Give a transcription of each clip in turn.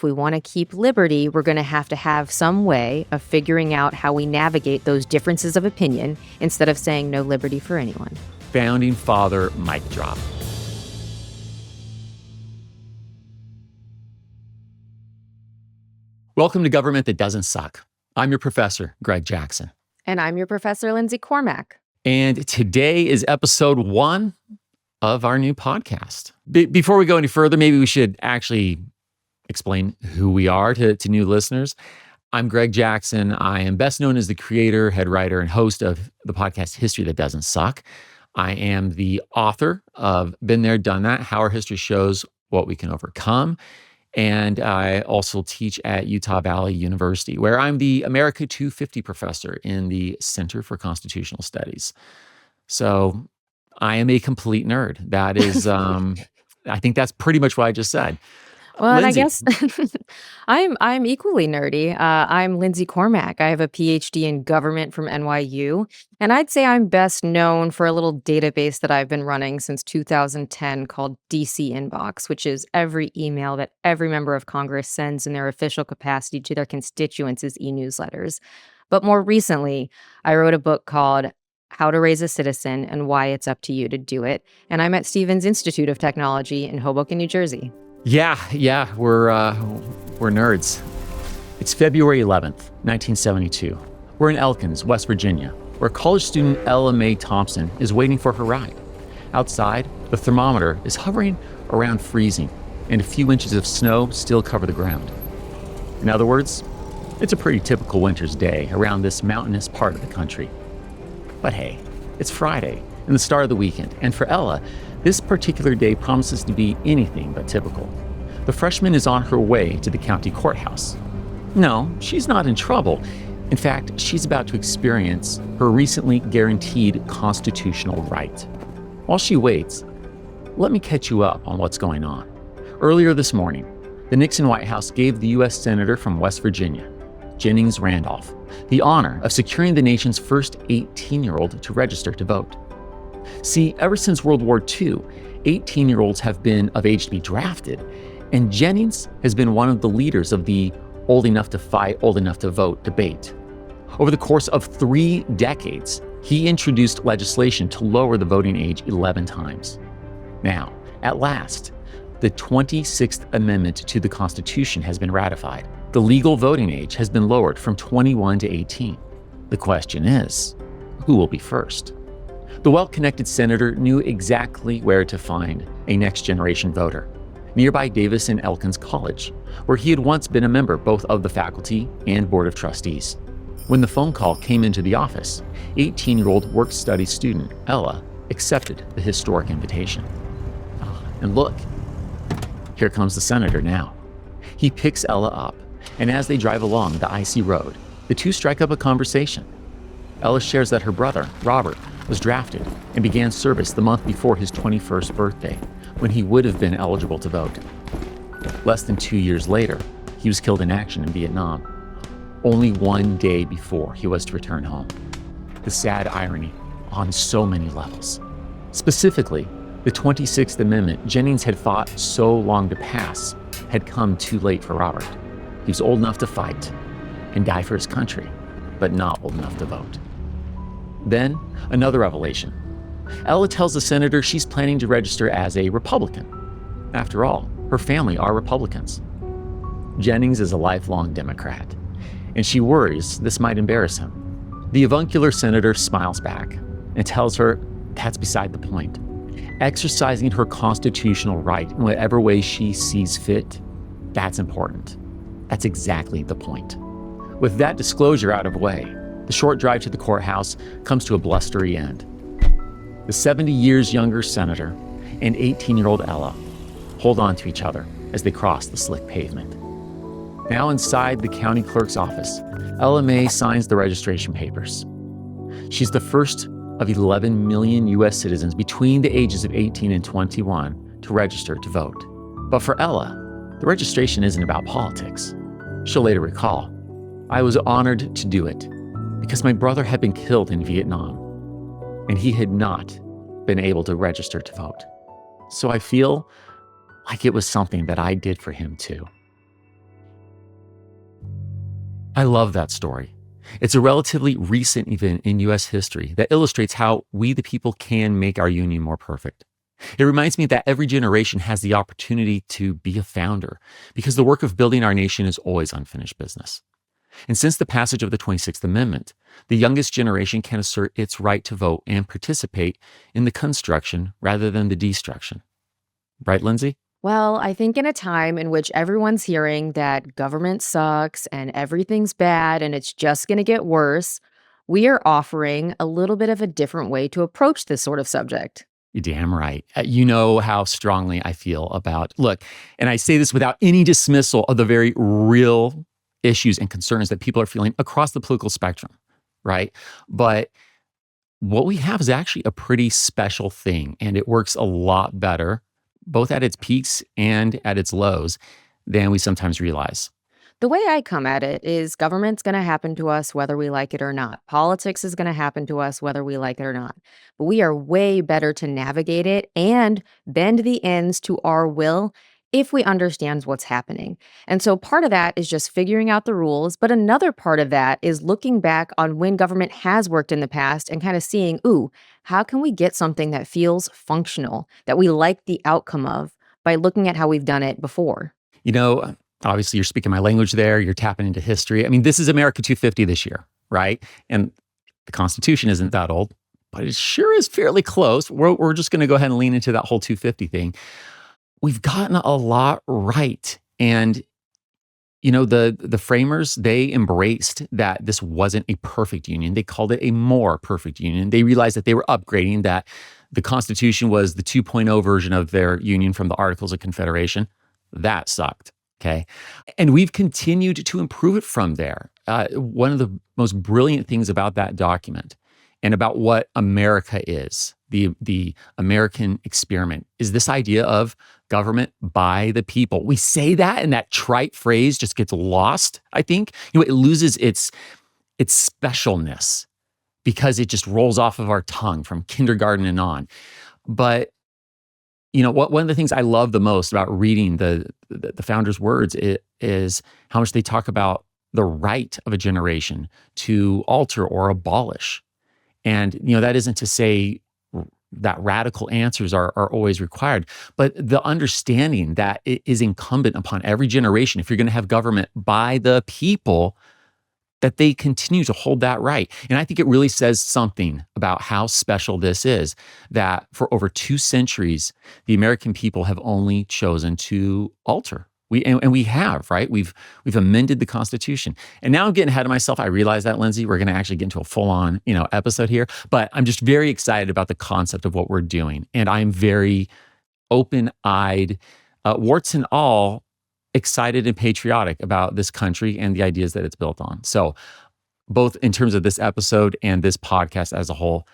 we want to keep liberty, we're going to have some way of figuring out how we navigate those differences of opinion instead of saying no liberty for anyone. Founding father mic drop. Welcome to Government That Doesn't Suck. I'm your professor, Greg Jackson. And I'm your professor, Lindsey Cormack. And today is episode 1 of our new podcast. Before we go any further, maybe we should actually explain who we are to new listeners. I'm Greg Jackson. I am best known as the creator, head writer, and host of the podcast History That Doesn't Suck. I am the author of Been There, Done That, How Our History Shows What We Can Overcome. And I also teach at Utah Valley University, where I'm the America 250 professor in the Center for Constitutional Studies. So I am a complete nerd. That is, I think that's pretty much what I just said. Well, Lindsey. and I guess I'm equally nerdy. I'm Lindsey Cormack. I have a PhD in government from NYU, and I'd say I'm best known for a little database that I've been running since 2010 called DC Inbox, which is every email that every member of Congress sends in their official capacity to their constituents as e-newsletters. But more recently, I wrote a book called How to Raise a Citizen and Why It's Up to You to Do It, and I'm at Stevens Institute of Technology in Hoboken, New Jersey. Yeah, we're nerds. It's February 11th, 1972. We're in Elkins, West Virginia, where college student Ella Mae Thompson is waiting for her ride. Outside, the thermometer is hovering around freezing, and a few inches of snow still cover the ground. In other words, it's a pretty typical winter's day around this mountainous part of the country. But hey, it's Friday and the start of the weekend, and for Ella, this particular day promises to be anything but typical. The freshman is on her way to the county courthouse. No, she's not in trouble. In fact, she's about to experience her recently guaranteed constitutional right. While she waits, let me catch you up on what's going on. Earlier this morning, the Nixon White House gave the U.S. Senator from West Virginia, Jennings Randolph, the honor of securing the nation's first 18-year-old to register to vote. See, ever since World War II, 18-year-olds have been of age to be drafted, and Jennings has been one of the leaders of the old enough to fight, old enough to vote debate. Over the course of 3 decades, he introduced legislation to lower the voting age 11 times. Now, at last, the 26th Amendment to the Constitution has been ratified. The legal voting age has been lowered from 21 to 18. The question is, who will be first? The well-connected senator knew exactly where to find a next-generation voter, nearby Davis and Elkins College, where he had once been a member both of the faculty and board of trustees. When the phone call came into the office, 18-year-old work-study student Ella accepted the historic invitation. And look, here comes the senator now. He picks Ella up, and as they drive along the icy road, the two strike up a conversation. Ella shares that her brother, Robert, was drafted and began service the month before his 21st birthday, when he would have been eligible to vote. Less than 2 years later, he was killed in action in Vietnam, only 1 day before he was to return home. The sad irony on so many levels. Specifically, the 26th Amendment Jennings had fought so long to pass had come too late for Robert. He was old enough to fight and die for his country, but not old enough to vote. Then, another revelation. Ella tells the senator she's planning to register as a Republican. After all, her family are Republicans. Jennings is a lifelong Democrat, and she worries this might embarrass him. The avuncular senator smiles back and tells her that's beside the point. Exercising her constitutional right in whatever way she sees fit, that's important. That's exactly the point. With that disclosure out of the way, the short drive to the courthouse comes to a blustery end. The 70 years younger senator and 18-year-old Ella hold on to each other as they cross the slick pavement. Now inside the county clerk's office, Ella Mae signs the registration papers. She's the first of 11 million U.S. citizens between the ages of 18 and 21 to register to vote. But for Ella, the registration isn't about politics. She'll later recall, "I was honored to do it because my brother had been killed in Vietnam, and he had not been able to register to vote. So I feel like it was something that I did for him too." I love that story. It's a relatively recent event in U.S. history that illustrates how we, the people, can make our union more perfect. It reminds me that every generation has the opportunity to be a founder because the work of building our nation is always unfinished business. And since the passage of the 26th Amendment, the youngest generation can assert its right to vote and participate in the construction rather than the destruction. Right, Lindsay? Well, I think in a time in which everyone's hearing that government sucks and everything's bad and it's just going to get worse, we are offering a little bit of a different way to approach this sort of subject. You're damn right. You know how strongly I feel about, look, and I say this without any dismissal of the very real issues and concerns that people are feeling across the political spectrum, right? But what we have is actually a pretty special thing, and it works a lot better, both at its peaks and at its lows, than we sometimes realize. The way I come at it is government's going to happen to us whether we like it or not. Politics is going to happen to us whether we like it or not. But we are way better to navigate it and bend the ends to our will if we understand what's happening. And so part of that is just figuring out the rules. But another part of that is looking back on when government has worked in the past and kind of seeing, ooh, how can we get something that feels functional, that we like the outcome of by looking at how we've done it before? You know, obviously you're speaking my language there, you're tapping into history. I mean, this is America 250 this year, right? And the Constitution isn't that old, but it sure is fairly close. We're just going to go ahead and lean into that whole 250 thing. We've gotten a lot right. And, you know, the framers, they embraced that this wasn't a perfect union. They called it a more perfect union. They realized that they were upgrading, that the Constitution was the 2.0 version of their union from the Articles of Confederation. That sucked. Okay. And we've continued to improve it from there. One of the most brilliant things about that document and about what America is, the American experiment, is this idea of government by the people. We say that, and that trite phrase just gets lost, I think. You know, it loses its specialness because it just rolls off of our tongue from kindergarten and on. But you know, one of the things I love the most about reading the founders' words is how much they talk about the right of a generation to alter or abolish. And, you know, that isn't to say that radical answers are always required, but the understanding that it is incumbent upon every generation, if you're going to have government by the people, that they continue to hold that right. And I think it really says something about how special this is, that for over 2 centuries, the American people have only chosen to alter. We have, right? We've amended the Constitution. And now I'm getting ahead of myself. I realize that, Lindsay, we're going to actually get into a full-on, episode here. But I'm just very excited about the concept of what we're doing. And I'm very open-eyed, warts and all, excited and patriotic about this country and the ideas that it's built on. So both in terms of this episode and this podcast as a whole,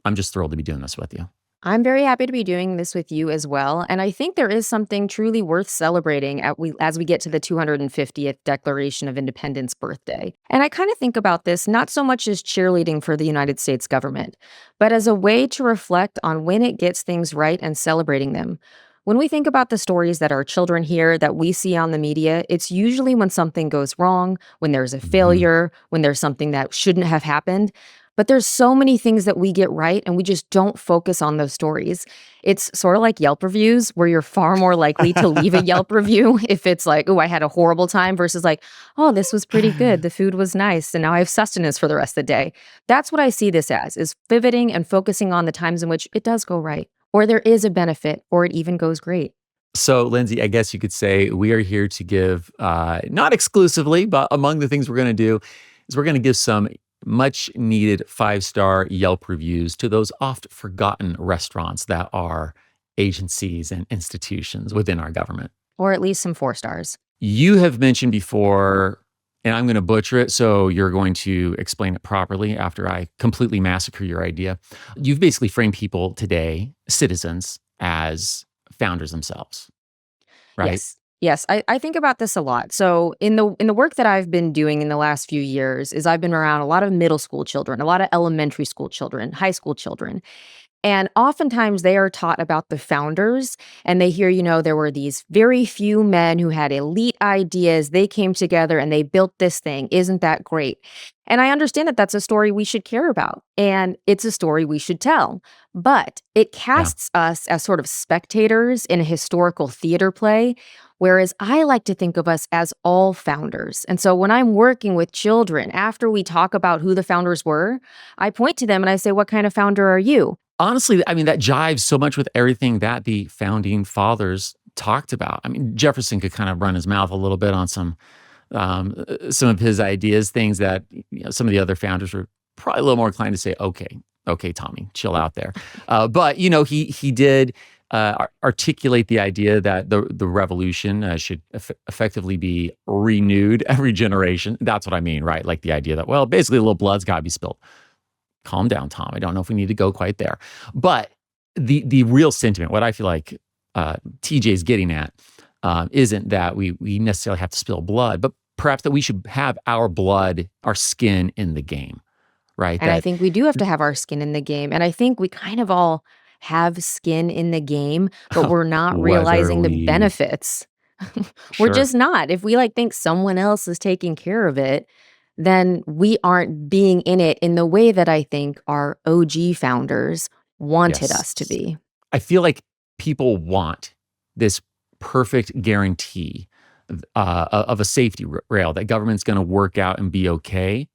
I'm just thrilled to be doing this with you. I'm very happy to be doing this with you as well. And I think there is something truly worth celebrating as we get to the 250th Declaration of Independence birthday. And I kind of think about this not so much as cheerleading for the United States government, but as a way to reflect on when it gets things right and celebrating them. When we think about the stories that our children hear, that we see on the media, it's usually when something goes wrong, when there's a failure, when there's something that shouldn't have happened. But there's so many things that we get right, and we just don't focus on those stories. It's sort of like Yelp reviews, where you're far more likely to leave a Yelp review if it's like, oh, I had a horrible time, versus like, oh, this was pretty good. The food was nice, and now I have sustenance for the rest of the day. That's what I see this as, is pivoting and focusing on the times in which it does go right, or there is a benefit, or it even goes great. So, Lindsay, I guess you could say we are here to give, not exclusively, but among the things we're going to do is we're going to give some much needed 5-star Yelp reviews to those oft forgotten restaurants that are agencies and institutions within our government. Or at least some 4 stars. You have mentioned before, and I'm going to butcher it, so you're going to explain it properly after I completely massacre your idea. You've basically framed people today, citizens, as founders themselves, right? Yes, I think about this a lot. So in the work that I've been doing in the last few years is I've been around a lot of middle school children, a lot of elementary school children, high school children. And oftentimes they are taught about the founders and they hear, there were these very few men who had elite ideas. They came together and they built this thing. Isn't that great? And I understand that that's a story we should care about and it's a story we should tell. But it Yeah. casts us as sort of spectators in a historical theater play. Whereas I like to think of us as all founders. And so when I'm working with children, after we talk about who the founders were, I point to them and I say, "What kind of founder are you?" Honestly, I mean, that jives so much with everything that the founding fathers talked about. I mean, Jefferson could kind of run his mouth a little bit on some of his ideas, things that some of the other founders were probably a little more inclined to say, okay, Tommy, chill out there. But he did articulate the idea that the revolution should effectively be renewed every generation. That's what I mean, right? Like the idea that, well, basically a little blood's got to be spilled. Calm down, Tom. I don't know if we need to go quite there. But the real sentiment, what I feel like TJ's getting at, isn't that we necessarily have to spill blood, but perhaps that we should have our blood, our skin in the game, right? And I That think we do have to have our skin in the game. And I think we kind of all have skin in the game, but we're not whether realizing the we benefits. We're sure, just not. If we think someone else is taking care of it, then we aren't being in it in the way that I think our OG founders wanted us to yes, be. I feel like people want this perfect guarantee of a safety rail that government's going to work out and be okay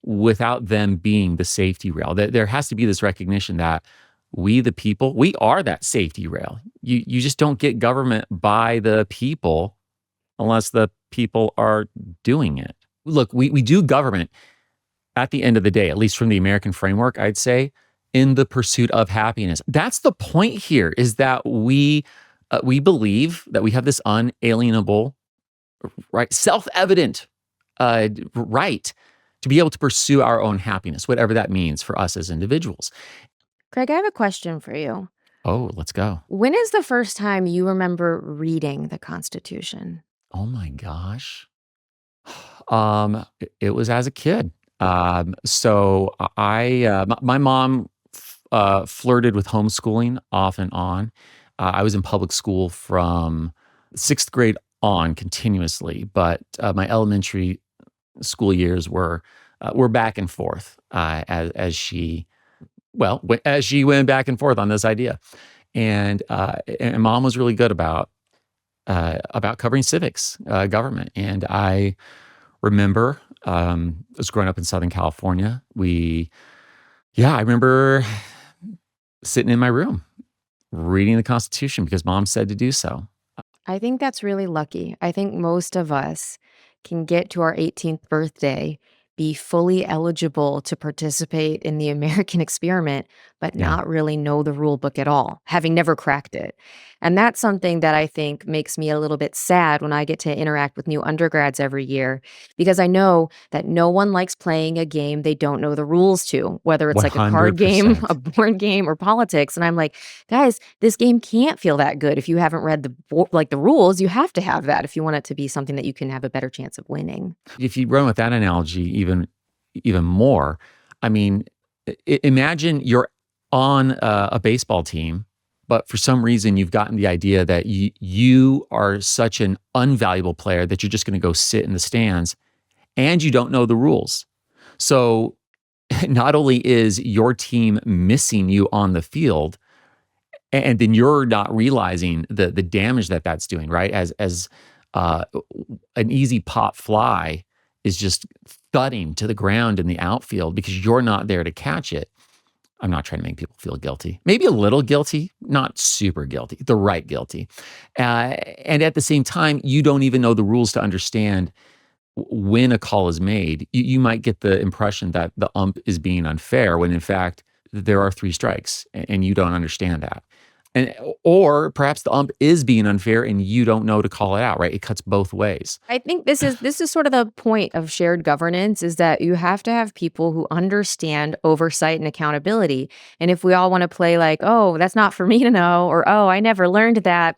without them being the safety rail. There has to be this recognition that we, the people, we are that safety rail. You just don't get government by the people unless the people are doing it. Look, we do government at the end of the day, at least from the American framework, I'd say, in the pursuit of happiness. That's the point here, is that we believe that we have this unalienable, right, self-evident right to be able to pursue our own happiness, whatever that means for us as individuals. Craig, I have a question for you. Oh, let's go. When is the first time you remember reading the Constitution? Oh my gosh. It was as a kid. So my mom flirted with homeschooling off and on. I was in public school from sixth grade on continuously, but my elementary school years were back and forth as she went back and forth on this idea, and mom was really good about covering civics, government, and I remember I was growing up in Southern California. I remember sitting in my room reading the Constitution because mom said to do so. I think that's really lucky. I think most of us can get to our 18th birthday, be fully eligible to participate in the American experiment, but Yeah, not really know the rule book at all, having never cracked it. And that's something that I think makes me a little bit sad when I get to interact with new undergrads every year, because I know that no one likes playing a game they don't know the rules to, whether it's like a card game, a 100%. board game, or politics. And I'm like, guys, this game can't feel that good if you haven't read the rules. You have to have that if you want it to be something that you can have a better chance of winning. If you run with that analogy even more, I mean, imagine you're on a baseball team, but for some reason you've gotten the idea that you are such an unvaluable player that you're just going to go sit in the stands and you don't know the rules. So not only is your team missing you on the field, and then you're not realizing the damage that that's doing, right? As uh, an easy pop fly is just thudding to the ground in the outfield because you're not there to catch it. I'm not trying to make people feel guilty. Maybe a little guilty, not super guilty, the right guilty. And at the same time, you don't even know the rules to understand when a call is made. You might get the impression that the ump is being unfair when in fact there are three strikes and you don't understand that. And or perhaps the ump is being unfair and you don't know to call it out, right? It cuts both ways. I think this is sort of the point of shared governance is that you have to have people who understand oversight and accountability. And if we all want to play like, oh, that's not for me to know, or oh, I never learned that,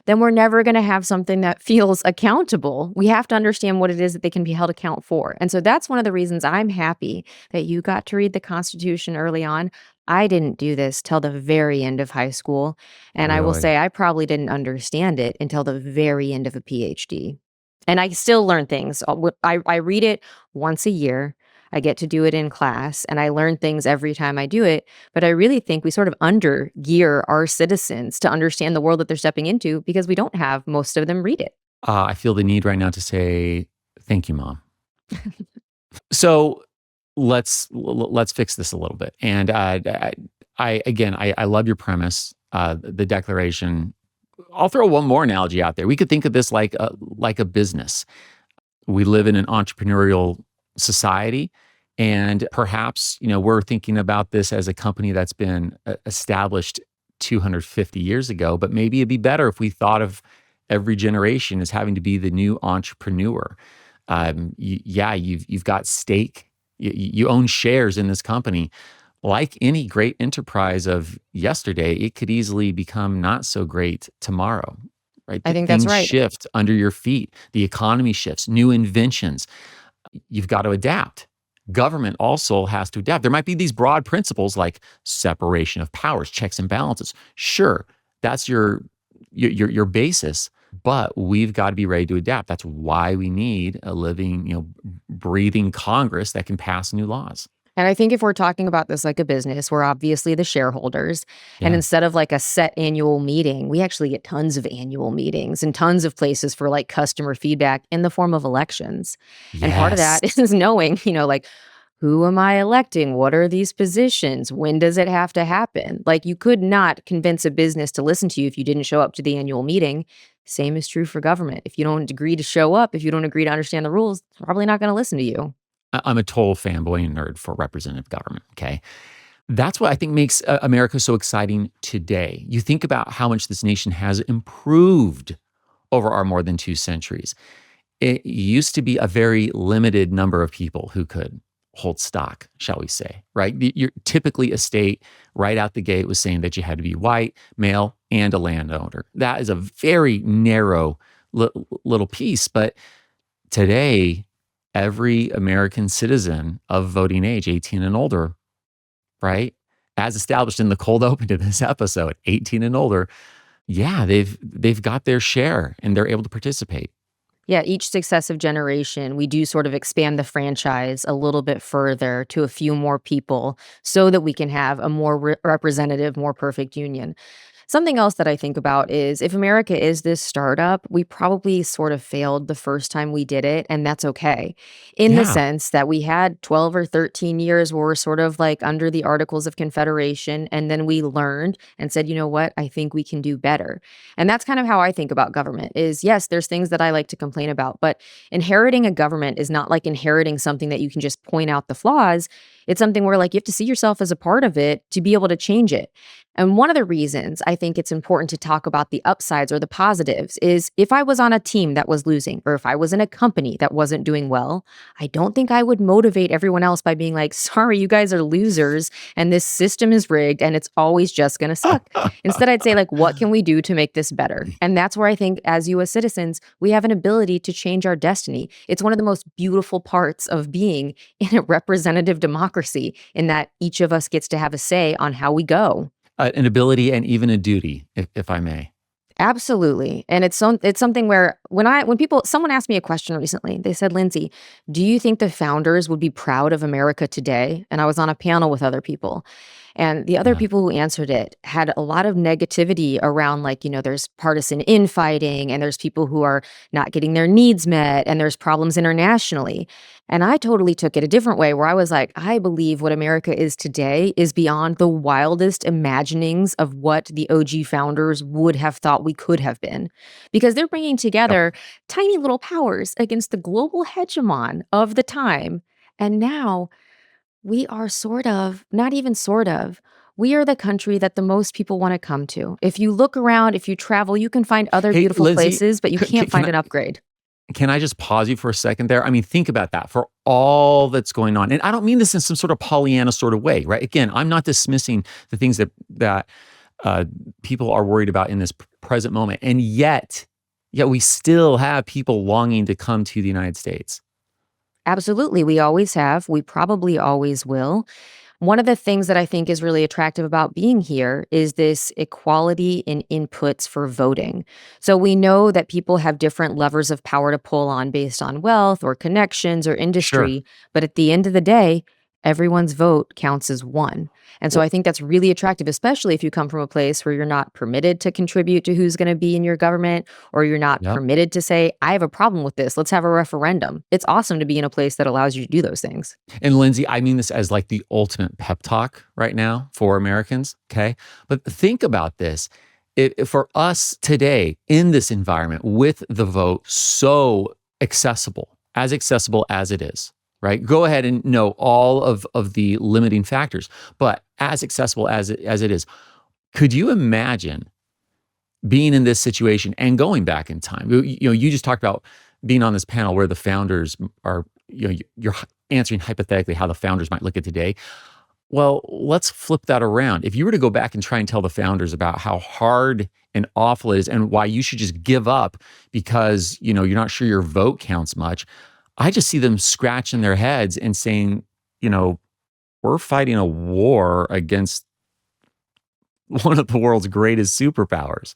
then we're never going to have something that feels accountable. We have to understand what it is that they can be held account for. And so that's one of the reasons I'm happy that you got to read the Constitution early on. I didn't do this till the very end of high school, and I will Really? say I probably didn't understand it until the very end of a PhD. And I still learn things. I read it once a year. I get to do it in class, and I learn things every time I do it. But I really think we sort of under gear our citizens to understand the world that they're stepping into because we don't have most of them read it. I feel the need right now to say thank you, Mom. So let's fix this a little bit. And I love your premise, the declaration. I'll throw one more analogy out there. We could think of this like a business. We live in an entrepreneurial society, and perhaps we're thinking about this as a company that's been established 250 years ago. But maybe it'd be better if we thought of every generation as having to be the new entrepreneur. You've got stake. You own shares in this company. Like any great enterprise of yesterday, it could easily become not so great tomorrow, right? I think that's Things right. shift under your feet. The economy shifts, new inventions. You've got to adapt. Government also has to adapt. There might be these broad principles like separation of powers, checks and balances. Sure, that's your basis, but we've got to be ready to adapt. That's why we need a living, breathing Congress that can pass new laws. And I think if we're talking about this like a business, we're obviously the shareholders. And Yeah. instead of like a set annual meeting, we actually get tons of annual meetings and tons of places for like customer feedback in the form of elections. And part of Yes. that is knowing, like, who am I electing? What are these positions? When does it have to happen? Like, you could not convince a business to listen to you if you didn't show up to the annual meeting. Same is true for government. If you don't agree to show up, if you don't agree to understand the rules, they're probably not going to listen to you. I'm a total fanboy and nerd for representative government. Okay. That's what I think makes America so exciting today. You think about how much this nation has improved over our more than 2 centuries. It used to be a very limited number of people who could hold stock, shall we say, right? You're typically a state right out the gate was saying that you had to be white, male, and a landowner. That is a very narrow little piece. But today, every American citizen of voting age, 18 and older, right? As established in the cold open to this episode, 18 and older, yeah, they've got their share and they're able to participate. Yeah, each successive generation, we do sort of expand the franchise a little bit further to a few more people so that we can have a more representative, more perfect union. Something else that I think about is if America is this startup, we probably sort of failed the first time we did it, and that's okay. In the Yeah. sense that we had 12 or 13 years where we're sort of like under the Articles of Confederation, and then we learned and said, you know what, I think we can do better. And that's kind of how I think about government is yes, there's things that I like to complain about, but inheriting a government is not like inheriting something that you can just point out the flaws. It's something where like you have to see yourself as a part of it to be able to change it. And one of the reasons I think it's important to talk about the upsides or the positives is if I was on a team that was losing, or if I was in a company that wasn't doing well, I don't think I would motivate everyone else by being like, sorry, you guys are losers and this system is rigged and it's always just going to suck. Instead, I'd say, like, what can we do to make this better? And that's where I think as US citizens, we have an ability to change our destiny. It's one of the most beautiful parts of being in a representative democracy in that each of us gets to have a say on how we go. An ability and even a duty, if I may. Absolutely. And it's something where someone asked me a question recently. They said, "Lindsay, do you think the founders would be proud of America today?" And I was on a panel with other people. And the other Yeah. people who answered it had a lot of negativity around, like, there's partisan infighting and there's people who are not getting their needs met and there's problems internationally. And I totally took it a different way where I was like, I believe what America is today is beyond the wildest imaginings of what the OG founders would have thought we could have been. Because they're bringing Yep. together tiny little powers against the global hegemon of the time. And now we are sort of, not even sort of, we are the country that the most people want to come to. If you look around, if you travel, you can find other Hey, beautiful Lindsay, places, but you can't can find I an upgrade. can I just pause you for a second there? I mean, think about that for all that's going on. And I don't mean this in some sort of Pollyanna sort of way, right? Again, I'm not dismissing the things that uh, people are worried about in this present moment. And yet we still have people longing to come to the United States. Absolutely. We always have. We probably always will. One of the things that I think is really attractive about being here is this equality in inputs for voting. So we know that people have different levers of power to pull on based on wealth or connections or Sure. industry, but at the end of the day, everyone's vote counts as one. And so Well, I think that's really attractive, especially if you come from a place where you're not permitted to contribute to who's going to be in your government, or you're not yep. permitted to say, I have a problem with this. Let's have a referendum. It's awesome to be in a place that allows you to do those things. And Lindsay, I mean this as like the ultimate pep talk right now for Americans. Okay. But think about this. For us today in this environment with the vote so accessible as it is, right? Go ahead and know all of the limiting factors, but as accessible as it is, could you imagine being in this situation and going back in time? You just talked about being on this panel where the founders are, you're answering hypothetically how the founders might look at today. Well, let's flip that around. If you were to go back and try and tell the founders about how hard and awful it is and why you should just give up because, you're not sure your vote counts much, I just see them scratching their heads and saying, we're fighting a war against one of the world's greatest superpowers.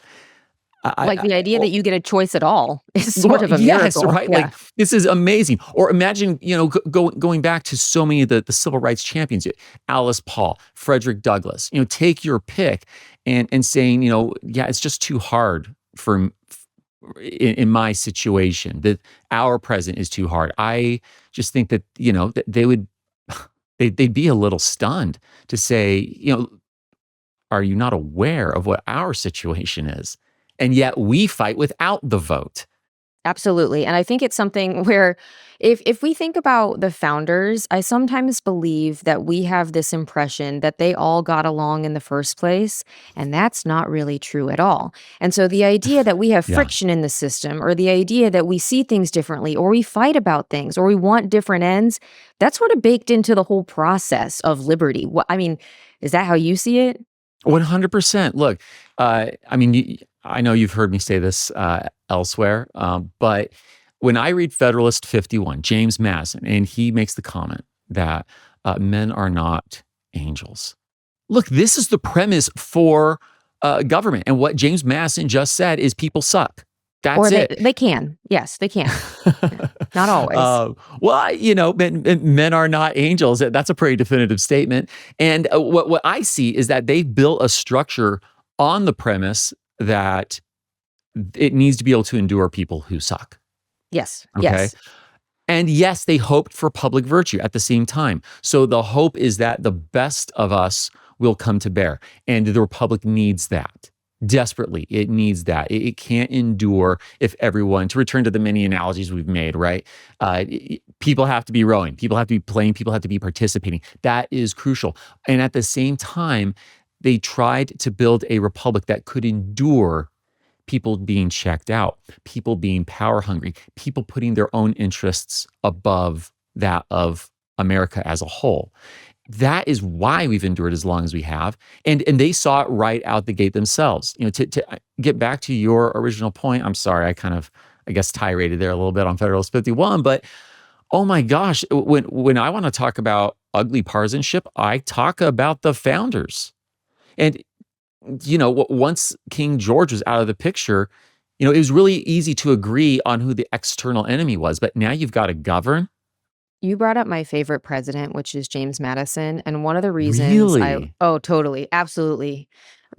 Like, I the idea that you get a choice at all is sort Well, of a yes, miracle. right? Yeah. Like, this is amazing. Or imagine, going back to so many of the civil rights champions, Alice Paul, Frederick Douglass, take your pick and saying, yeah, it's just too hard in my situation, that our president is too hard. I just think that, that they would, they'd be a little stunned to say, are you not aware of what our situation is? And yet we fight without the vote. Absolutely, and I think it's something where if we think about the founders, I sometimes believe that we have this impression that they all got along in the first place, and that's not really true at all. And so the idea that we have Yeah. friction in the system, or the idea that we see things differently, or we fight about things, or we want different ends, that's sort of baked into the whole process of liberty. I mean, is that how you see it? 100%. Look, I mean, I know you've heard me say this elsewhere, but when I read Federalist 51, James Madison, and he makes the comment that men are not angels. Look, this is the premise for government. And what James Madison just said is people suck. Or That's they it. they can. Yes, they can. Yeah. Not always. Well, men are not angels. That's a pretty definitive statement. And what I see is that they've built a structure on the premise that it needs to be able to endure people who suck. Yes, Okay. yes. And yes, they hoped for public virtue at the same time. So the hope is that the best of us will come to bear. And the Republic needs that. Desperately, it needs that. It can't endure if everyone, to return to the many analogies we've made, right? People have to be rowing, people have to be playing, people have to be participating. That is crucial. And at the same time, they tried to build a republic that could endure people being checked out, people being power hungry, people putting their own interests above that of America as a whole. That is why we've endured as long as we have. And they saw it right out the gate themselves. To get back to your original point, I'm sorry, I guess, tiraded there a little bit on Federalist 51, but oh my gosh, when I want to talk about ugly partisanship, I talk about the founders. And once King George was out of the picture, it was really easy to agree on who the external enemy was. But now you've got to govern. You brought up my favorite president, which is James Madison, and one of the reasons I Really? Oh, totally, absolutely.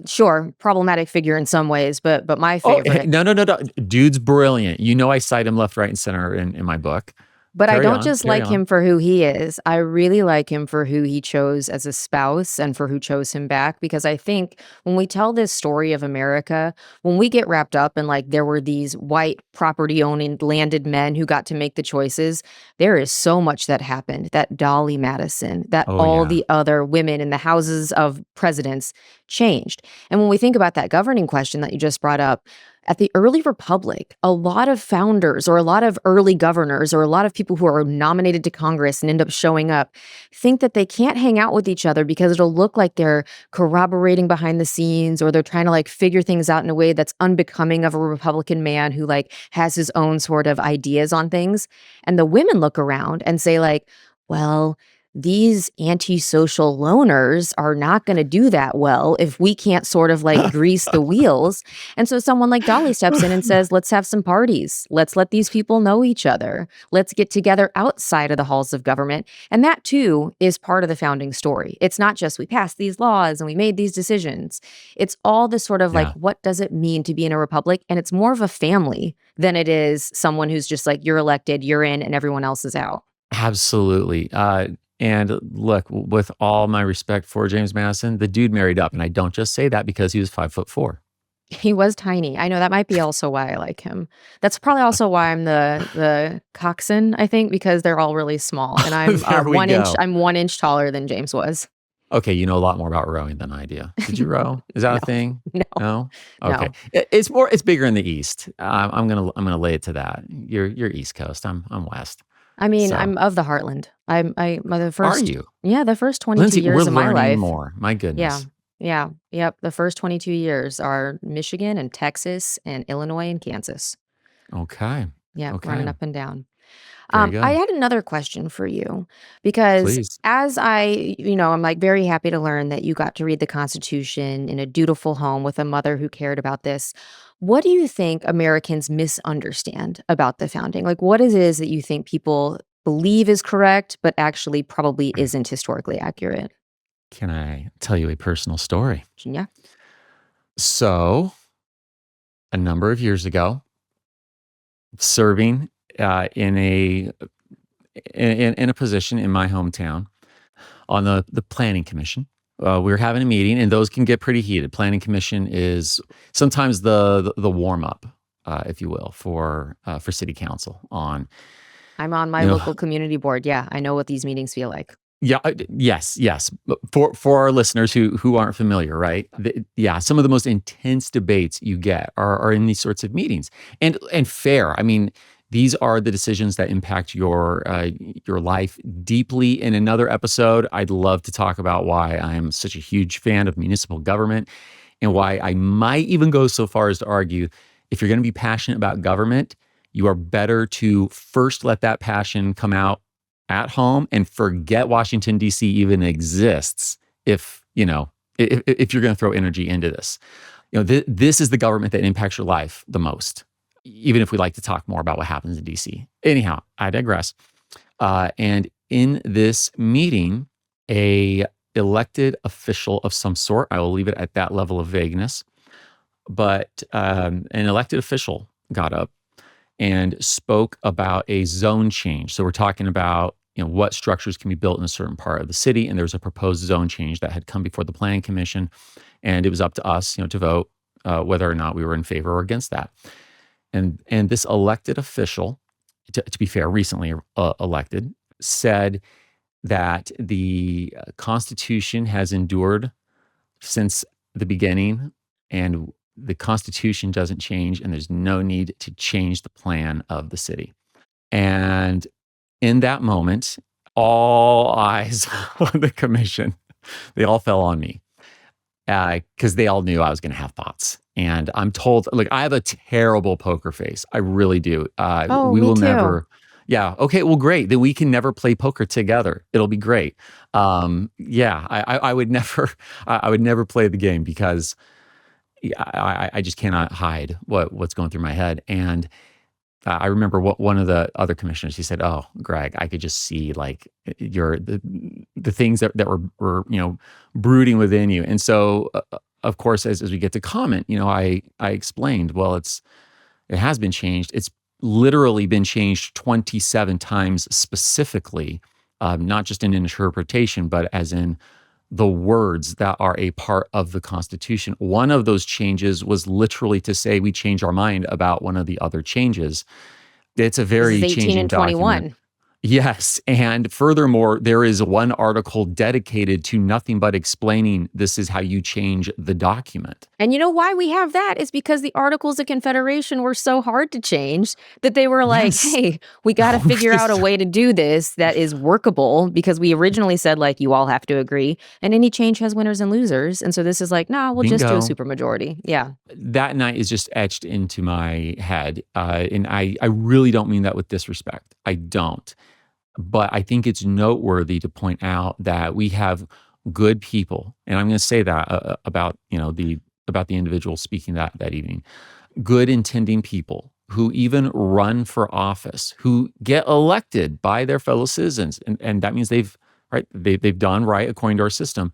Sure, problematic figure in some ways, but my Oh, hey, favorite. no, no, no, no. Dude's brilliant. I cite him left, right, and center in my book. But I Carry don't on, just carry like on. him for who he is. I really like him for who he chose as a spouse and for who chose him back. Because I think when we tell this story of America, when we get wrapped up in like there were these white property owning landed men who got to make the choices, there is so much that happened. That Dolly Madison, that Oh, all yeah. the other women in the houses of presidents changed. And when we think about that governing question that you just brought up, at the early republic, a lot of founders or a lot of early governors or a lot of people who are nominated to Congress and end up showing up think that they can't hang out with each other because it'll look like they're corroborating behind the scenes, or they're trying to like figure things out in a way that's unbecoming of a Republican man who like has his own sort of ideas on things. And the women look around and say like, well, these antisocial loners are not going to do that well if we can't sort of like grease the wheels. And so someone like Dolly steps in and says, let's have some parties. Let's let these people know each other. Let's get together outside of the halls of government. And that too is part of the founding story. It's not just we passed these laws and we made these decisions. It's all the sort of like, Yeah, what does it mean to be in a republic? And it's more of a family than it is someone who's just like, you're elected, you're in, and everyone else is out. absolutely. And look, with all my respect for James Madison, the dude married up, and I don't just say that because he was 5'4". He was tiny. I know that might be also why I like him. That's probably also why I'm the coxswain, I think, because they're all really small, and I'm There we 1 inch. go. I'm 1 inch taller than James was. Okay, you know a lot more about rowing than I do. Did you row? Is that a No, thing? no, No. Okay, no. it's bigger in the East. I'm gonna lay it to that. You're East Coast. I'm West. I mean, So I'm of the heartland. The are first, you, yeah, the first 22 Lindsay? We're years of my learning life. more. My Yeah, goodness. yeah, yep. The first 22 years are Michigan and Texas and Illinois and Kansas. Okay. Yep, Okay. running up and down. Very I good. had another question for you because Please. I'm like very happy to learn that you got to read the Constitution in a dutiful home with a mother who cared about this. What do you think Americans misunderstand about the founding? Like, what it is that you think people believe is correct, but actually probably isn't historically accurate? Can I tell you a personal story? Yeah. So, a number of years ago, serving in a position in my hometown on the planning commission. We were having a meeting, and those can get pretty heated. Planning commission is sometimes the warm up, if you will, for city council. On I'm on my you know, local community board. Yeah, I know what these meetings feel like. yeah, yes. But for our listeners who aren't familiar, right? Yeah, some of the most intense debates you get are in these sorts of meetings, and fair. I mean, these are the decisions that impact your life deeply. In another episode, I'd love to talk about why I'm such a huge fan of municipal government and why I might even go so far as to argue if you're going to be passionate about government, you are better to first let that passion come out at home and forget Washington, D.C. even exists if you're going to throw energy into this. This is the government that impacts your life the most, even if we like to talk more about what happens in D.C. Anyhow, I digress. And in this meeting, a elected official of some sort, I will leave it at that level of vagueness, but an elected official got up and spoke about a zone change. So we're talking about what structures can be built in a certain part of the city, and there was a proposed zone change that had come before the planning commission, and it was up to us, to vote whether or not we were in favor or against that. And this elected official, to be fair, recently elected, said that the Constitution has endured since the beginning, and the Constitution doesn't change, and there's no need to change the plan of the city. And in that moment, all eyes on the commission, they all fell on me because they all knew I was going to have thoughts. And I'm told, like, I have a terrible poker face. I really do. Oh, We me will too. never. Yeah. Okay. Well, great. Then we can never play poker together. It'll be great. Yeah. I would never. I would never play the game because I just cannot hide what's going through my head. And I remember what one of the other commissioners, he said, "Oh, Greg, I could just see like the things that were brooding within you." And so, of course, as we get to comment, I explained, well, it has been changed. It's literally been changed 27 times specifically, not just in interpretation, but as in the words that are a part of the Constitution. One of those changes was literally to say we change our mind about one of the other changes. It's a This is very 18 changing and document. 21. Yes. And furthermore, there is one article dedicated to nothing but explaining this is how you change the document. And you know why we have that is because the Articles of Confederation were so hard to change that they were like, Yes. hey, we got to figure out a way to do this that is workable because we originally said, like, you all have to agree. And any change has winners and losers. And so this is like, nah, we'll just do a Bingo. supermajority. Yeah. That night is just etched into my head. And I really don't mean that with disrespect. I don't. But I think it's noteworthy to point out that we have good people, and I'm going to say that about the individual speaking that evening, good intending people who even run for office, who get elected by their fellow citizens, and that means they've done right according to our system,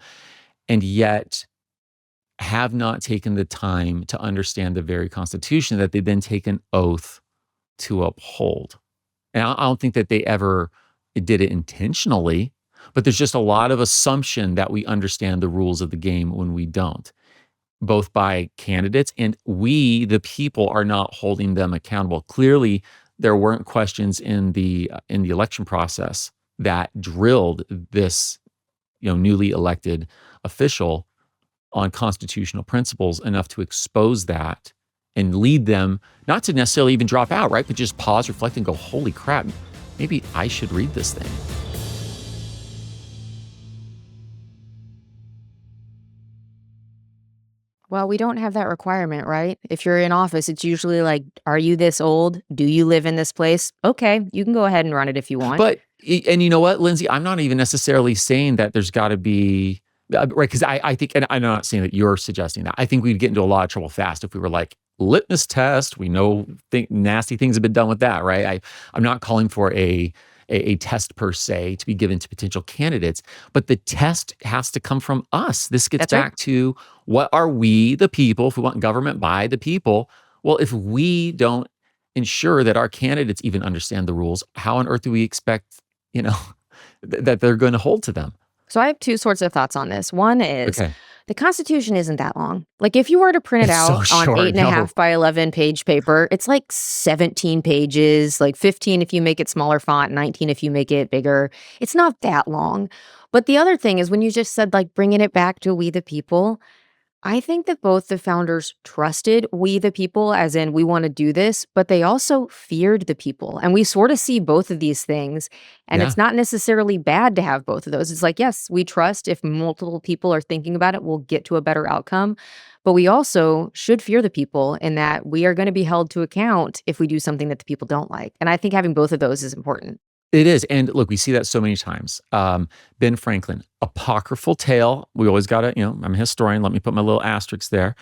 and yet have not taken the time to understand the very Constitution that they then take an oath to uphold. And I don't think that they ever did it intentionally, but there's just a lot of assumption that we understand the rules of the game when we don't, both by candidates and we, the people, are not holding them accountable. Clearly, there weren't questions in the election process that drilled this, newly elected official on constitutional principles enough to expose that and lead them not to necessarily even drop out, right? But just pause, reflect, and go, holy crap, maybe I should read this thing. Well, we don't have that requirement, right? If you're in office, it's usually like, are you this old? Do you live in this place? Okay, you can go ahead and run it if you want. And you know what, Lindsay, I'm not even necessarily saying that there's got to be, right? Because I think, and I'm not saying that you're suggesting that. I think we'd get into a lot of trouble fast if we were like, litmus test. We know nasty things have been done with that, right? I'm not calling for a test per se to be given to potential candidates, but the test has to come from us. This gets That's right. back to what are we, the people, if we want government by the people? Well, if we don't ensure that our candidates even understand the rules, how on earth do we expect, you know, that they're going to hold to them? So I have two sorts of thoughts on this. One is Okay. the Constitution isn't that long. Like if you were to print it It's so out on short. eight and a No. half by 11 page paper, it's like 17 pages, like 15 if you make it smaller font, 19 if you make it bigger. It's not that long. But the other thing is when you just said like bringing it back to we the people, I think that both the founders trusted we the people, as in we want to do this, but they also feared the people. And we sort of see both of these things. And Yeah. it's not necessarily bad to have both of those. It's like, yes, we trust if multiple people are thinking about it, we'll get to a better outcome. But we also should fear the people in that we are going to be held to account if we do something that the people don't like. And I think having both of those is important. It is. And look, we see that so many times. Ben Franklin, apocryphal tale. We always got to, I'm a historian. Let me put my little asterisk there.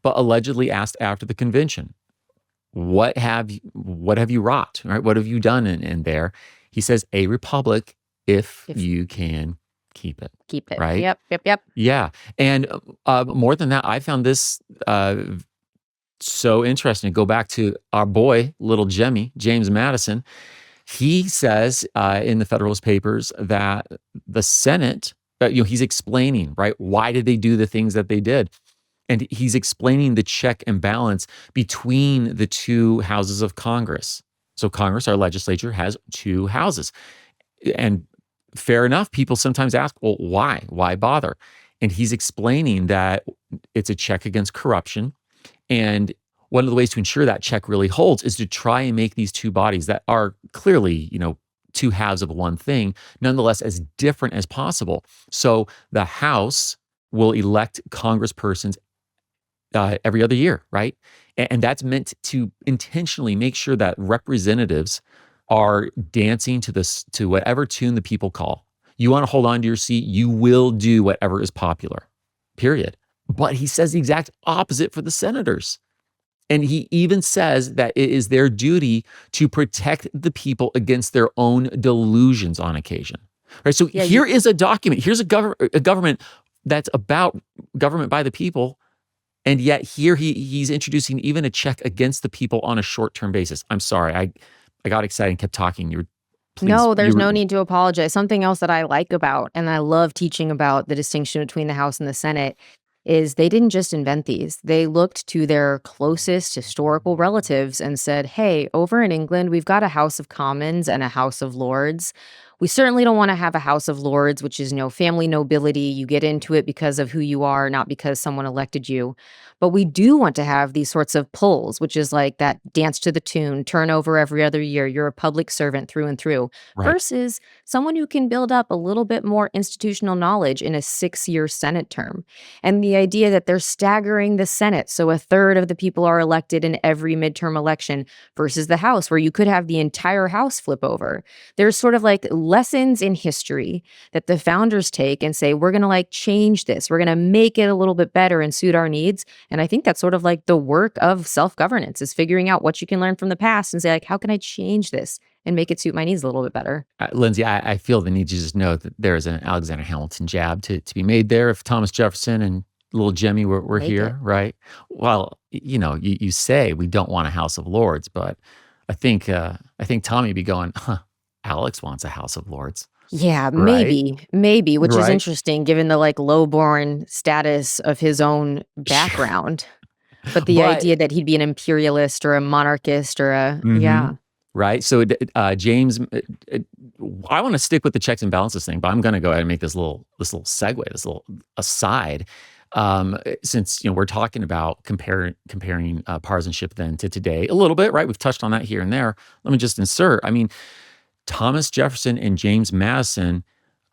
But allegedly asked after the convention, what have you wrought? Right? What have you done in there? He says, a republic if If you can keep it. keep it. Right? Yep, yep, yep. Yeah. And more than that, I found this so interesting. Go back to our boy, little Jemmy, James Madison. He says in the Federalist Papers that the Senate, he's explaining, right? Why did they do the things that they did? And he's explaining the check and balance between the two houses of Congress. So Congress, our legislature, has two houses. And fair enough, people sometimes ask, well, why? Why bother? And he's explaining that it's a check against corruption. And one of the ways to ensure that check really holds is to try and make these two bodies that are clearly, two halves of one thing, nonetheless as different as possible. So the House will elect congresspersons every other year, right? And that's meant to intentionally make sure that representatives are dancing to whatever tune the people call. You want to hold on to your seat, you will do whatever is popular, period. But he says the exact opposite for the senators. And he even says that it is their duty to protect the people against their own delusions on occasion. Right? So Yeah, here is a document. Here's a government that's about government by the people. And yet here he's introducing even a check against the people on a short-term basis. I'm sorry. I got excited and kept talking. no, there's no need to apologize. Something else that I like about, and I love teaching about the distinction between the House and the Senate, is they didn't just invent these. They looked to their closest historical relatives and said, hey, over in England, we've got a House of Commons and a House of Lords. We certainly don't want to have a House of Lords, which is family nobility. You get into it because of who you are, not because someone elected you. But we do want to have these sorts of pulls, which is like that dance to the tune, turn over every other year. You're a public servant through and through, Right. versus someone who can build up a little bit more institutional knowledge in a 6-year Senate term. And the idea that they're staggering the Senate. So a third of the people are elected in every midterm election versus the House, where you could have the entire House flip over. There's sort of like lessons in history that the founders take and say, we're going to like change this. We're going to make it a little bit better and suit our needs. And I think that's sort of like the work of self-governance, is figuring out what you can learn from the past and say, like, how can I change this and make it suit my needs a little bit better? Lindsay, I feel the need to just note that there is an Alexander Hamilton jab to be made there. If Thomas Jefferson and little Jimmy were Make it. here, right? Well, you say we don't want a House of Lords, but I think Tommy would be going, huh, Alex wants a House of Lords, Yeah, right? maybe, which is Right? interesting given the like lowborn status of his own Sure. background. But the But idea that he'd be an imperialist or a monarchist or mhm, yeah, right? So, James, I want to stick with the checks and balances thing, but I'm going to go ahead and make this little segue, this little aside, since we're talking about comparing partisanship then to today a little bit, right? We've touched on that here and there. Let me just insert. I mean, Thomas Jefferson and James Madison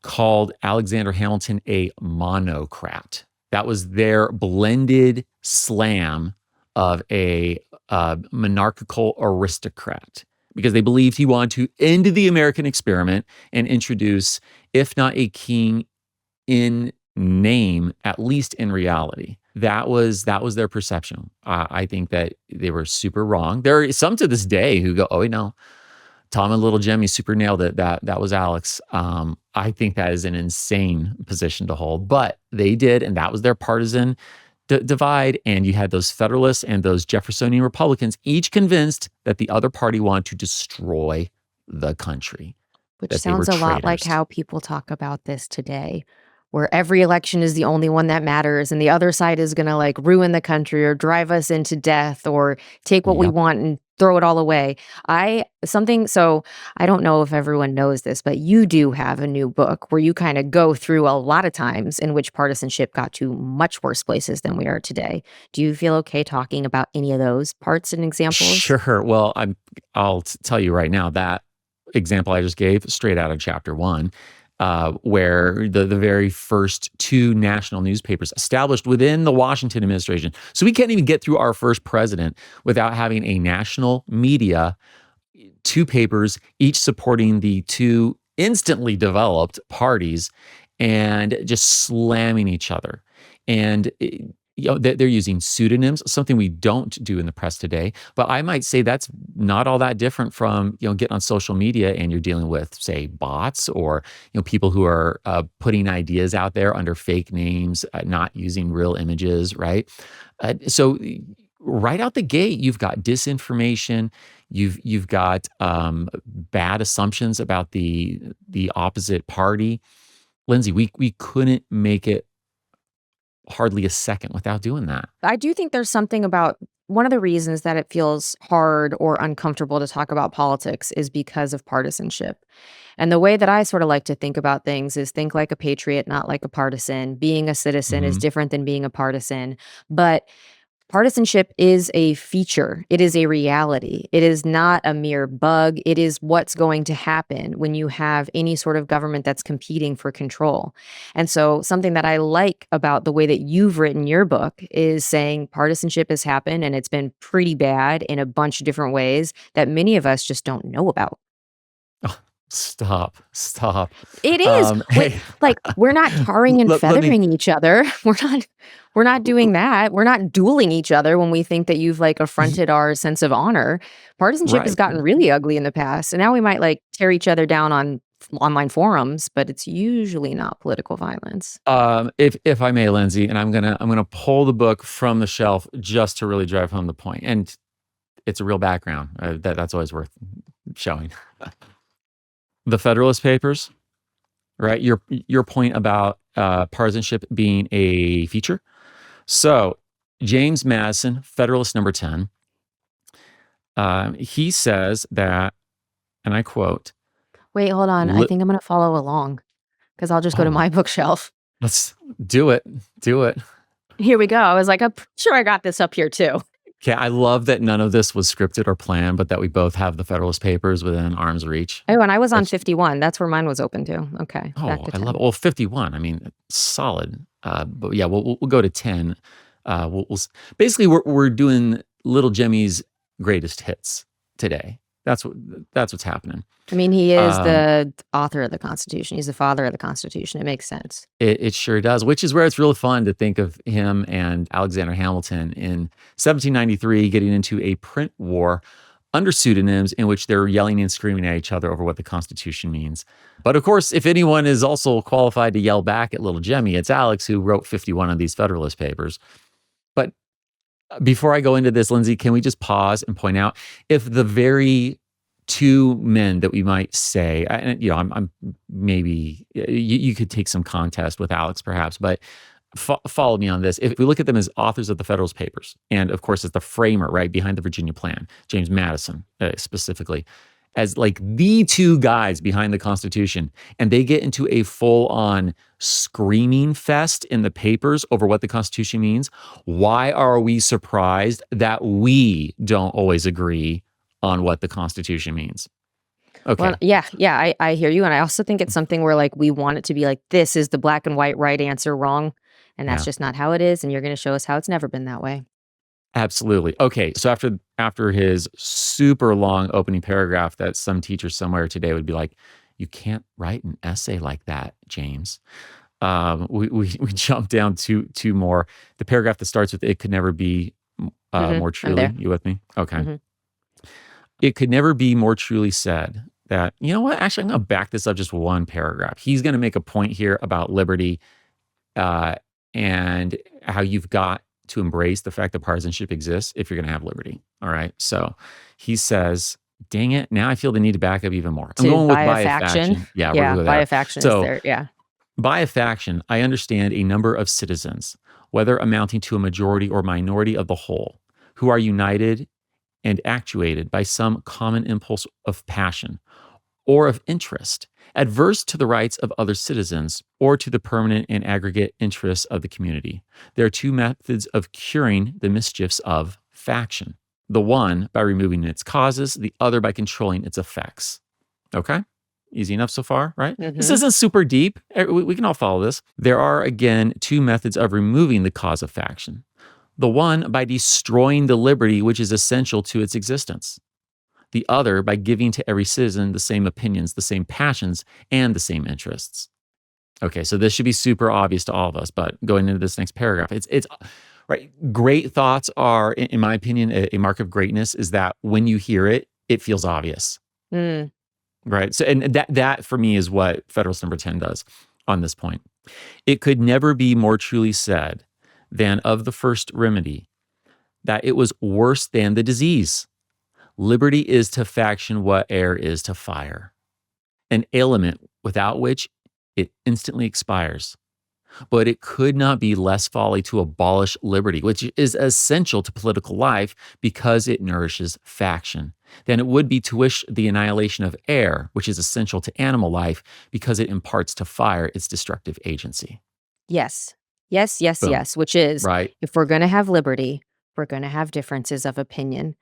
called Alexander Hamilton a monocrat. That was their blended slam of a monarchical aristocrat, because they believed he wanted to end the American experiment and introduce, if not a king in name, at least in reality. That was their perception. I think that they were super wrong. There are some to this day who go, "Oh, no, Tom and Little Jimmy super nailed it. That was Alex." I think that is an insane position to hold, but they did, and that was their partisan divide. And you had those Federalists and those Jeffersonian Republicans, each convinced that the other party wanted to destroy the country, which that they were sounds a lot like traitors. how people talk about this today, where every election is the only one that matters and the other side is going to like ruin the country or drive us into death or take what we Yep. want and throw it all away. I don't know if everyone knows this, but you do have a new book where you kind of go through a lot of times in which partisanship got to much worse places than we are today. Do you feel okay talking about any of those parts and examples? Sure. Well, I'll tell you right now that example I just gave, straight out of chapter one, where the very first two national newspapers established within the Washington administration. So we can't even get through our first president without having a national media, two papers, each supporting the two instantly developed parties and just slamming each other. And they're using pseudonyms, something we don't do in the press today. But I might say that's not all that different from getting on social media and you're dealing with, say, bots, or people who are putting ideas out there under fake names, not using real images, right? So right out the gate, you've got disinformation. You've got bad assumptions about the opposite party. Lindsay, we couldn't make it hardly a second without doing that. I do think there's something about one of the reasons that it feels hard or uncomfortable to talk about politics is because of partisanship. And the way that I sort of like to think about things is think like a patriot, not like a partisan. Being a citizen is Mhm. different than being a partisan. But partisanship is a feature. It is a reality. It is not a mere bug. It is what's going to happen when you have any sort of government that's competing for control. And so, something that I like about the way that you've written your book is saying partisanship has happened and it's been pretty bad in a bunch of different ways that many of us just don't know about. Oh, stop. It is. Wait, Hey, like, we're not tarring and let me feathering each other. We're not doing that. We're not dueling each other when we think that you've, like, y affronted our sense of honor. Partisanship has right. gotten really ugly in the past, and now we might, like, tear each other down on online forums, but it's usually not political violence. If I may, Lindsay, and I'm gonna pull the book from the shelf just to really drive home the point, and it's a real background, that's always worth showing. The Federalist Papers, right? Your point about partisanship being a feature. So James Madison, Federalist number 10, he says that, and I quote, Wait, hold on. I Li- think I'm gonna follow along because I'll just go to oh, my bookshelf. let's do it. Do it. Here we go. I was like, I'm pretty sure I got this up here too. Okay, I love that none of this was scripted or planned, but that we both have the Federalist Papers within arm's reach. Oh, and I was on That's 51. That's where mine was open to. Okay, back Oh, to I love 10. it. Well, 51. I mean, solid. But yeah, we'll go to 10. Basically we're doing Little Jimmy's greatest hits today. That's what's happening. I mean, he is Um, the author of the Constitution. He's the father of the Constitution. It makes sense. it sure does, which is where it's really fun to think of him and Alexander Hamilton in 1793 getting into a print war under pseudonyms in which they're yelling and screaming at each other over what the Constitution means. But of course, if anyone is also qualified to yell back at Little Jimmy, it's Alex, who wrote 51 of these Federalist Papers. But before I go into this, Lindsay, can we just pause and point out if the very two men that we might say, and I'm maybe you could take some contest with Alex perhaps, but follow me on this. If we look at them as authors of the Federalist Papers, and of course as the framer, right, behind the Virginia Plan, James Madison specifically, as like the two guys behind the Constitution, and they get into a full-on screaming fest in the papers over what the Constitution means, why are we surprised that we don't always agree on what the Constitution means? Okay. Well, yeah, I hear you. And I also think it's something where like we want it to be like, this is the black and white right answer wrong. And that's Yeah. just not how it is. And you're going to show us how it's never been that way. Absolutely. Okay, so after his super long opening paragraph that some teacher somewhere today would be like, "You can't write an essay like that, James." We jump down two more. The paragraph that starts with "It could never be more I'm truly." there. You with me? Okay. Mhm. It could never be more truly said that, you know what? Actually, I'm going to back this up just one paragraph. He's going to make a point here about liberty uh, and how you've got to embrace the fact that partisanship exists if you're going to have liberty. All right. So he says, dang it. Now I feel the need to back up even more. I'm To going with buy by a a faction. faction. Yeah, we're Yeah, going buy there. a faction is So there. Yeah. by a faction, I understand a number of citizens, whether amounting to a majority or minority of the whole, who are united and actuated by some common impulse of passion or of interest, adverse to the rights of other citizens or to the permanent and aggregate interests of the community. There are two methods of curing the mischiefs of faction. The one by removing its causes, the other by controlling its effects. Okay? Easy enough so far, right? This Mhm. isn't super deep. We can all follow this. There are, again, two methods of removing the cause of faction. The one by destroying the liberty which is essential to its existence. The other by giving to every citizen the same opinions, the same passions, and the same interests. Okay, so this should be super obvious to all of us, but going into this next paragraph, it's right. Great thoughts are, in my opinion, a mark of greatness is that when you hear it, it feels obvious, Mm. right? So, and that for me is what Federalist number 10 does on this point. It could never be more truly said than of the first remedy that it was worse than the disease. Liberty is to faction what air is to fire, an ailment without which it instantly expires. But it could not be less folly to abolish liberty, which is essential to political life because it nourishes faction, than it would be to wish the annihilation of air, which is essential to animal life because it imparts to fire its destructive agency. Yes. Yes, yes, Boom. yes. Which is, Right? if we're going to have liberty, we're going to have differences of opinion.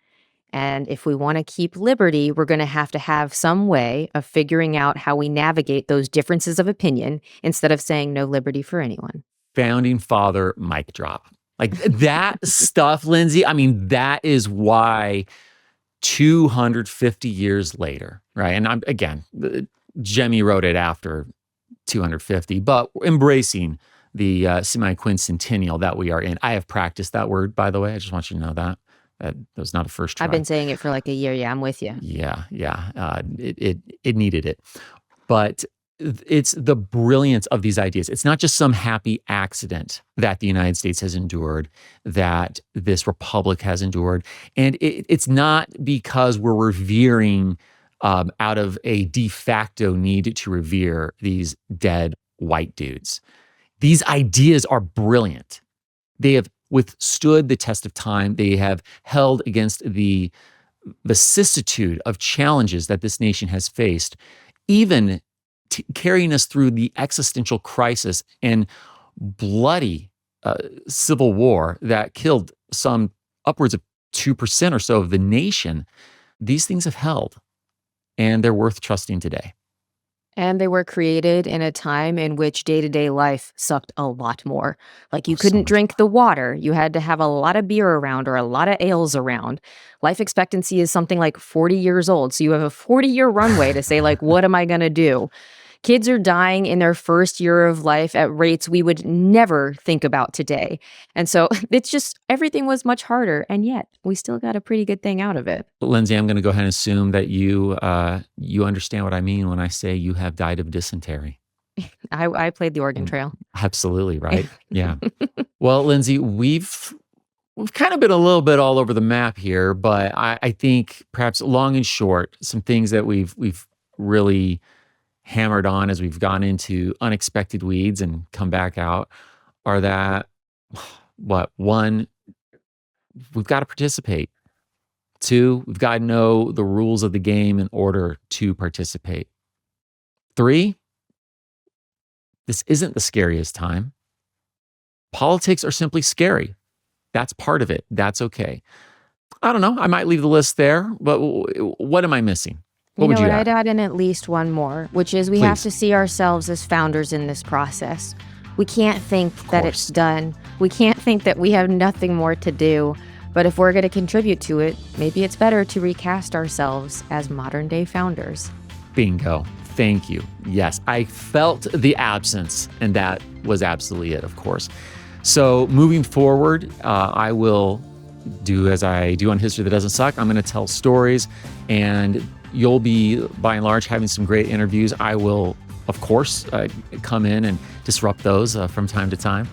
And if we want to keep liberty, we're going to have some way of figuring out how we navigate those differences of opinion instead of saying no liberty for anyone. Founding father mic drop. Like that stuff, Lindsay. I mean, that is why 250 years later, right? And I'm again, Jemmy wrote it after 250, but embracing the semi-quincentennial that we are in. I have practiced that word, by the way. I just want you to know that. That was not a first try. I've been saying it for like a year. Yeah, I'm with you. Yeah. It needed it. But it's the brilliance of these ideas. It's not just some happy accident that the United States has endured, that this republic has endured. And it's not because we're revering out of a de facto need to revere these dead white dudes. These ideas are brilliant. They have withstood the test of time. They have held against the vicissitude of challenges that this nation has faced even carrying us through the existential crisis and bloody civil war that killed some upwards of 2% or so of the nation. These things have held, and they're worth trusting today. And they were created in a time in which day-to-day life sucked a lot more. Like, you Oh, so couldn't much drink the water, you had to have a lot of beer around or a lot of ales around. Life expectancy is something like 40 years old, so you have a 40-year runway to say, like, "What am I gonna do?" Kids are dying in their first year of life at rates we would never think about today. And so it's just everything was much harder, and yet we still got a pretty good thing out of it. Lindsay, I'm going to go ahead and assume that you understand what I mean when I say you have died of dysentery. I played the Oregon Mm, Trail. absolutely, right? Yeah. Well, Lindsay, we've kind of been a little bit all over the map here, but I think perhaps long and short, some things that we've really hammered on as we've gone into unexpected weeds and come back out are that what one, we've got to participate. Two, we've got to know the rules of the game in order to participate. Three, this isn't the scariest time. Politics are simply scary. That's part of it. That's okay. I don't know. I might leave the list there, but what am I missing? You What would know you what? I'd add? add in at least one more, which is we have Please. to see ourselves as founders in this process. We can't think Of that it's course. done. We can't think that we have nothing more to do. But if we're going to contribute to it, maybe it's better to recast ourselves as modern day founders. Bingo. Thank you. Yes, I felt the absence, and that was absolutely it, of course. So moving forward, I will do as I do on History That Doesn't Suck. I'm going to tell stories, and you'll be, by and large, having some great interviews. I will, of course, come in and disrupt those from time to time.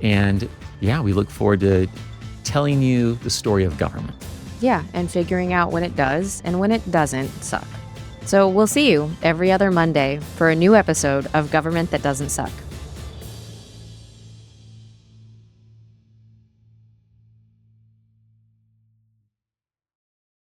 And yeah, we look forward to telling you the story of government. Yeah, and figuring out when it does and when it doesn't suck. So we'll see you every other Monday for a new episode of Government That Doesn't Suck.